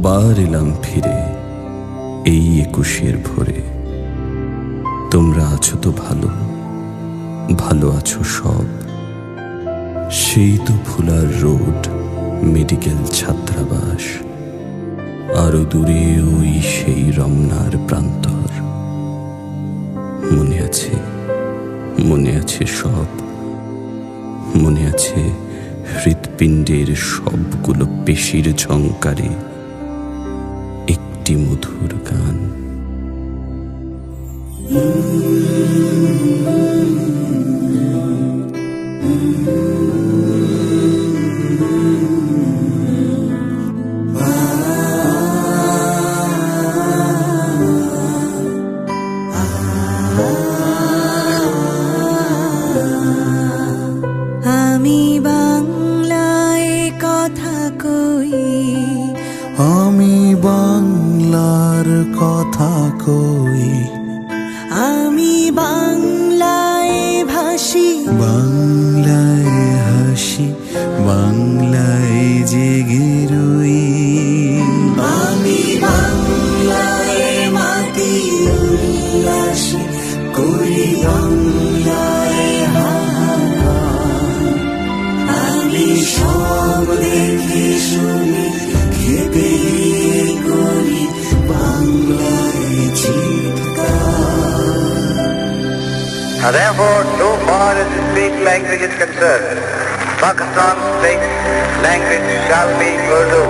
আবার এলাম ফিরে এই ২১-এর ভোরে। তোমরা আছো তো ভালো, ভালো আছো সব। সেই তো ফুলার রোড, মেডিকেল ছাত্রাবাস, আরো দূরে ওই সেই রমনার প্রান্তর। মনে আছে, মনে আছে সব। মনে আছে হৃৎপিণ্ডের সবগুলো পেশির ঝংকারে একটি মধুর গান। আমি বাংলায় কথা কই, আমি বাংলার কথা কই, আমি বাংলায় ভাসি, বাংলায় হাসি, বাংলায় জেগে রই। আমি বাংলায় মাটি উল্লাসী, করি বাংলায় হাহাকার। আমি সব দেখে শুনি, খেতে করি বাংলায় চিৎকার। Therefore, so far as the speech language is concerned, Pakistan's state language shall be Urdu.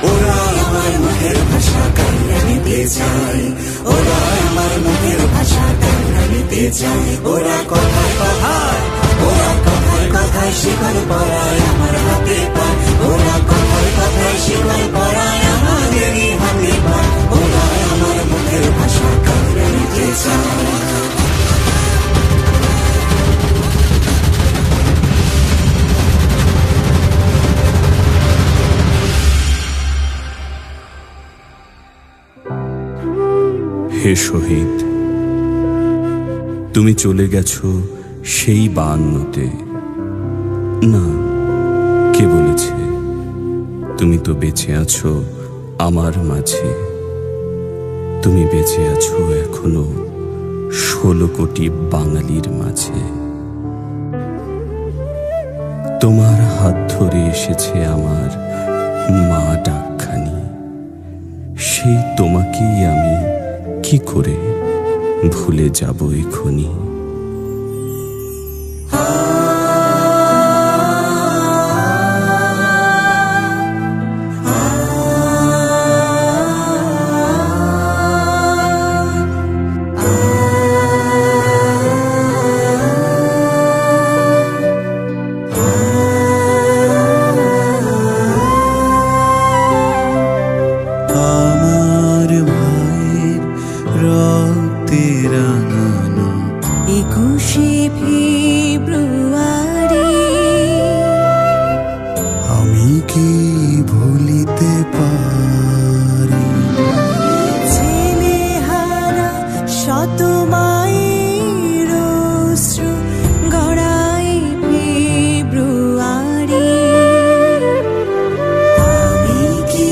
ওরা আমার মুখের ভাষা কান্না নিতে চায়, ওরা আমার মুখের ভাষা কান্না নিতে চায়। ওরা কথায় কথায়, ওরা কথায় কথায় শিকল পরায় আমার হাতে পায়। ওরা কথায় কথায় শিকল পরায় আমাদেরই হাতে পায়। ওরা আমার মুখের ভাষা কান্না নিতে চায়। হে শহীদ, তুমি চলে গেছো সেই ৫২-তে। না, কে বলেছে? তুমি তো বেঁচে আছো আমার মাঝে। তুমি বেঁচে আছো এখনো ১৬ কোটি বাঙালির মাঝে। তোমার হাত ধরে এসেছে আমার মা ডাকখানি। সেই তোমাকেই আমি কি করে ভুলে যাব এখনি। আমার ভাইয়ের রক্তে রাঙানো ২১শে ফেব্রুয়ারি, আমি কি ভুলিতে পারি? ছেলেহারা শত মায়ের অশ্রু গড়ায় ফেব্রুয়ারি। আমি কি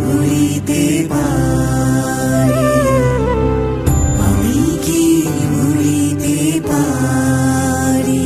ভুলিতে পারি? আমি কি ভুলিতে পারি?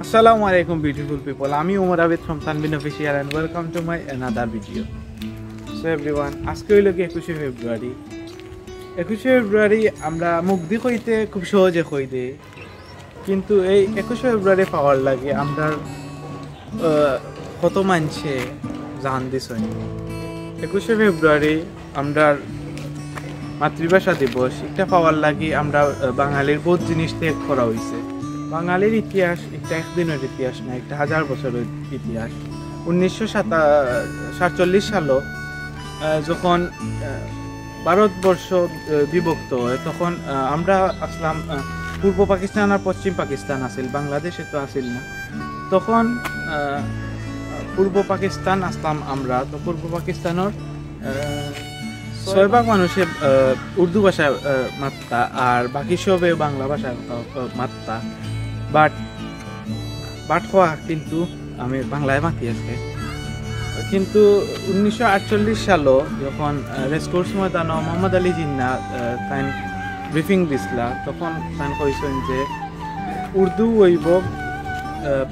Assalamu alaikum beautiful people. আমি Omar Abid from Tanveen Official and welcome to my another video. So everyone, আজকে হইল কি ২১শে ফেব্রুয়ারি। ২১শে ফেব্রুয়ারি আমরা মুগ্ধি কইতে খুব সহজে কই দেই, কিন্তু এই ২১শে ফেব্রুয়ারি পাওয়ার লাগে আমরা কত মানুষে জান দিছে। ২১শে ফেব্রুয়ারি আমরা মাতৃভাষা দিবস, এটা পাওয়ার লাগে আমরা বাঙালির বহুত জিনিস ত্যাগ করা হয়েছে। বাঙালির ইতিহাস একটা একদিনের ইতিহাস না, একটা 1000 বছরের ইতিহাস। 1947 সালে যখন ভারতবর্ষ বিভক্ত হয় তখন আমরা আসলাম পূর্ব পাকিস্তান আর পশ্চিম পাকিস্তান আছিল, বাংলাদেশে তো আছিল না। তখন পূর্ব পাকিস্তান আসলাম আমরা। তো পূর্ব পাকিস্তানের 6% মানুষে উর্দু ভাষা মাত্রা আর বাকি সবে বাংলা ভাষা মাত্রা। বাট হওয়া কিন্তু আমি বাংলায় মাতি আছে। কিন্তু 1948 সালে যখন রেসকোর্স ময়দান মোহাম্মদ আলী জিন্না তাই ব্রিফিং দিছিলা, তখন তাই কইছেন যে উর্দু হইব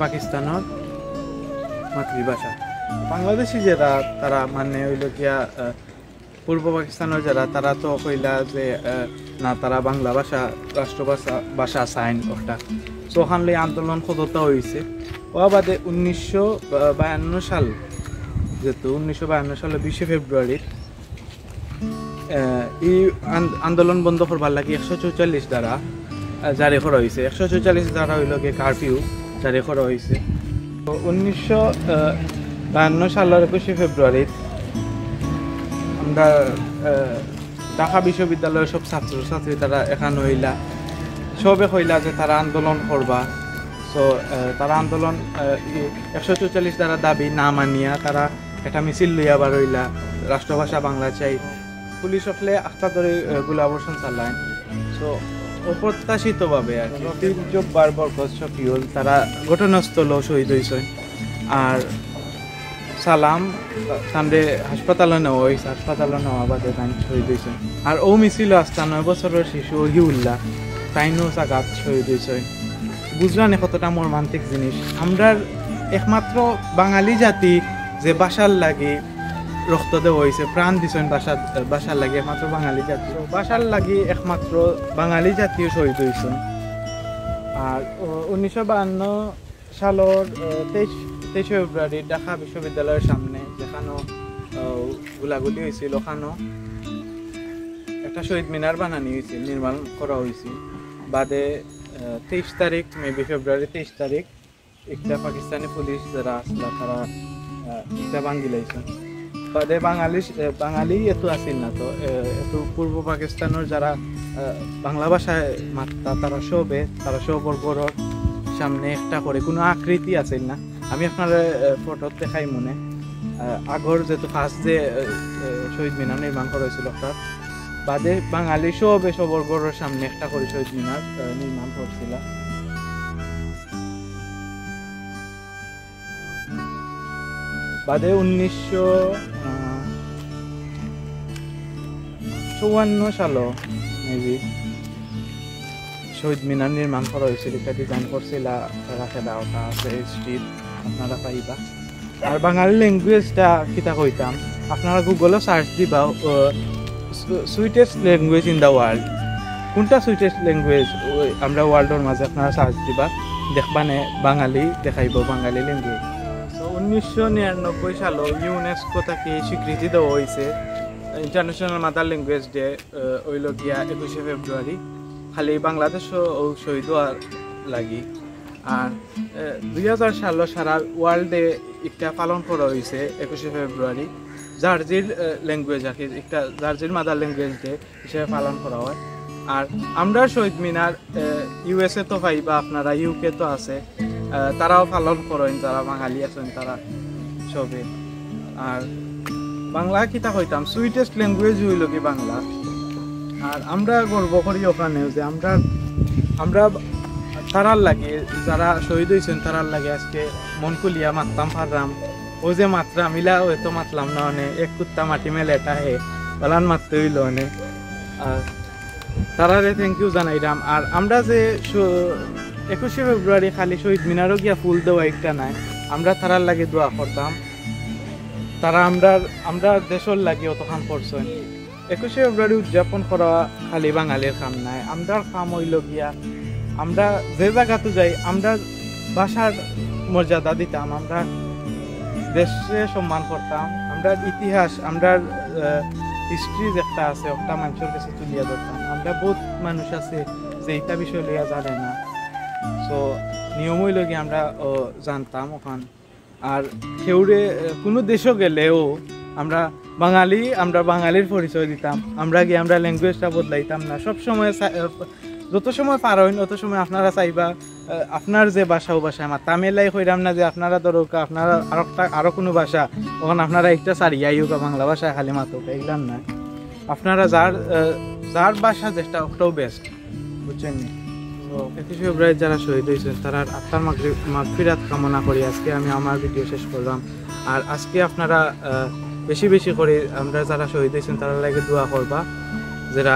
পাকিস্তানের মাতৃভাষা। বাংলাদেশি যারা তারা মানে হইল গিয়া পূর্ব পাকিস্তানের যারা তারা তো কইলা যে না, তারা বাংলা ভাষা রাষ্ট্রভাষা সাইন ওটা। সো ওখান লই আন্দোলন সততা হয়েছে। ও বাদে 1952 সাল, যেহেতু 1952 সালে 20 ফেব্রুয়ারি এই আন্দোলন বন্ধ করবার লাগে 144 দ্বারা জারি করা হয়েছে। 144 দ্বারা হইল গিয়ে কারফিউ জারি করা হয়েছে। তো 1952 সালের 21 ফেব্রুয়ারি আমরা ঢাকা বিশ্ববিদ্যালয়ের সব ছাত্রছাত্রী তারা এখানে হইলা, সবে হইলা যে তারা আন্দোলন করবা। সো তারা আন্দোলন 144 দ্বারা দাবি না মানিয়া তারা একটা মিছিল লইয়া বার হইলা, রাষ্ট্রভাষা বাংলা চাই। পুলিশ হলে আস্থা ধরে গোলাবর্ষণ চালায়। সো অপ্রত্যাশিতভাবে আর জব্বার বরকত শফিউল তারা ঘটনাস্থল শহীদ হয়েছে। আর সালাম সামনে হাসপাতালে নেওয়া হয়েছে, হাসপাতালে নেওয়া বাদে তাই শহীদ হয়েছে। আর ও মিছিল আসতা 9 বছরের শিশু হিউল্লাহ তাইনও জাগাত শহীদ হয়েছে। বুঝলাম কতটা মর্মান্তিক জিনিস। আমরা একমাত্র বাঙালি জাতি যে বাসার লাগে রক্ত দেওয়া হয়েছে, প্রাণ দিছেন বাসার লাগে, একমাত্র বাঙালি জাতি। বাসার লাগে একমাত্র বাঙালি জাতীয় শহীদ হয়েছেন। আর 1952 সালের 23 ফেব্রুয়ারি ঢাকা বিশ্ববিদ্যালয়ের সামনে যেখানে গোলাগুলি হয়েছিল, ওখানেও একটা শহীদ মিনার বানানি হয়েছিল, নির্মাণ করা হয়েছিল। বাদে 23 তারিখ মেবি ফেব্রুয়ারি 23 তারিখ একটা পাকিস্তানি পুলিশ যারা আসলা তারা এটা ভাঙ্গি লাইছে। বাদে বাঙালি এত আসিল না, তো এত পূর্ব পাকিস্তানের যারা বাংলা ভাষায় মাত্রা তারা সবর গড়ের সামনে একটা করে কোনো আকৃতি আসিল না। আমি আপনার ফটো দেখাই মনে আগর যেহেতু ফার্স্ট যে শহীদ মিনার নির্মাণ করা হয়েছিল তার বাদে বাঙালি সবর গড়ের সামনে একটা করে শহীদ মিনার নির্মাণ করছিল। বাদে 1954 সালে মেবি শহীদ মিনার নির্মাণ করা হয়েছিল, এটা ডিজাইন করছিল রাশেদা, ওটা আছে স্ট্রিট আপনারা পাইবা। আর বাঙালি ল্যাঙ্গুয়েজটা কিতা কইতাম, আপনারা গুগলে সার্চ দিবা sweetest language in the world, কোনটা সুইটেস্ট ল্যাঙ্গুয়েজ আমরা ওয়ার্ল্ডের মাঝে আপনারা সার্চ দিবা, দেখবানে বাঙালি দেখাইব বাঙালি ল্যাঙ্গুয়েজ। তো 1999 সালে ইউনেস্কো থেকে স্বীকৃতি দেওয়া হয়েছে ইন্টারন্যাশনাল মাদার ল্যাঙ্গুয়েজ ডে, হইল গিয়া 21 ফেব্রুয়ারি। খালি বাংলাদেশও শহীদ হওয়ার লাগি। আর 2000 সালে সারা ওয়ার্ল্ডে একটা পালন করা হয়েছে 21 ফেব্রুয়ারি জার্জির ল্যাঙ্গুয়েজ আর কি, একটা জার্জির মাদার ল্যাঙ্গুয়েজ ডে হিসেবে পালন করা হয়। আর আমরা শহীদ মিনার ইউএসএ তো পাইবা, আপনারা ইউকে তো আছে, তারাও পালন করেন, যারা বাঙালি আছেন তারা সবে। আর বাংলা কিতা কইতাম সুইটেস্ট ল্যাঙ্গুয়েজ হইল কি বাংলা। আর আমরা গর্ব করি ওখানে যে আমরা তারার লাগে যারা শহীদ হয়েছেন তারার লাগে আজকে মন খুলিয়া মারতাম পারলাম। ও যে মাত্রা মিলা হয়তো মাতলাম না, অনেক এক কুত্তা মাটি মেলে এটা হে বালান মারতে হইল অনেক। আর তারারে থ্যাংক ইউ জানাইলাম। আর আমরা যে 21 ফেব্রুয়ারি খালি শহীদ মিনারও গিয়া ফুল দেওয়া একটা নাই, আমরা তারার লাগে দোয়া করতাম, তারা আমরা দেশের লাগে অতখান করছেন। 21 ফেব্রুয়ারি উদযাপন করা খালি বাঙালির কাম নাই, আমরা কাম হইল গিয়া আমরা যে জায়গাতে যাই আমরা ভাষার মর্যাদা দিতাম, আমরা দেশে সম্মান করতাম, আমরা ইতিহাস আমরা হিস্ট্রি যেটা আছে একটা মানুষের কাছে তুলিয়া ধরতাম। আমরা বহুত মানুষ আছে যে এটা বিষয় লইয়া জানে না। সো সো নিয়মই লগে আমরা জানতাম ওখান আর কেউরে কোনো দেশও গেলেও আমরা বাঙালির পরিচয় দিতাম আমরা গিয়ে আমরা ল্যাঙ্গুয়েজটা বদলাইতাম না সব সময় যত সময় পার হইন তত সময় আপনারা চাইবা আপনার যে ভাষা ও ভাষা আমার তামিলাই কইরাম না যে আপনারা ধরো আপনারা আরো কোনো ভাষা ওখানে আপনারা একটা সারিয়াই হোক বাংলা ভাষায় খালি মাতুক এগুলাম না আপনারা যার ভাষা যেটা ওটাও বেস্ট বুঝছেন তো 21 ফেব্রুয়ারি যারা শহীদ হয়েছেন তারা আত্মার মাগফিরাত কামনা করি আজকে আমি আমার ভিডিও শেষ করলাম আর আজকে আপনারা বেশি বেশি করে আমরা যারা শহীদ হয়েছেন তারা লাগে দোয়া করবা যারা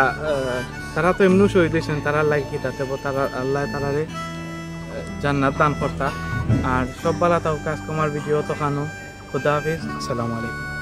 তারা তো এমনিও শহীদ হয়েছেন তারা লাগে কি তাতে তারা আল্লাহ তারারে জান্নাত দান করতা আর সব বালা তাও কাজ কমার ভিডিও তো খানো খুদা হাফিজ আসসালামু আলাইকুম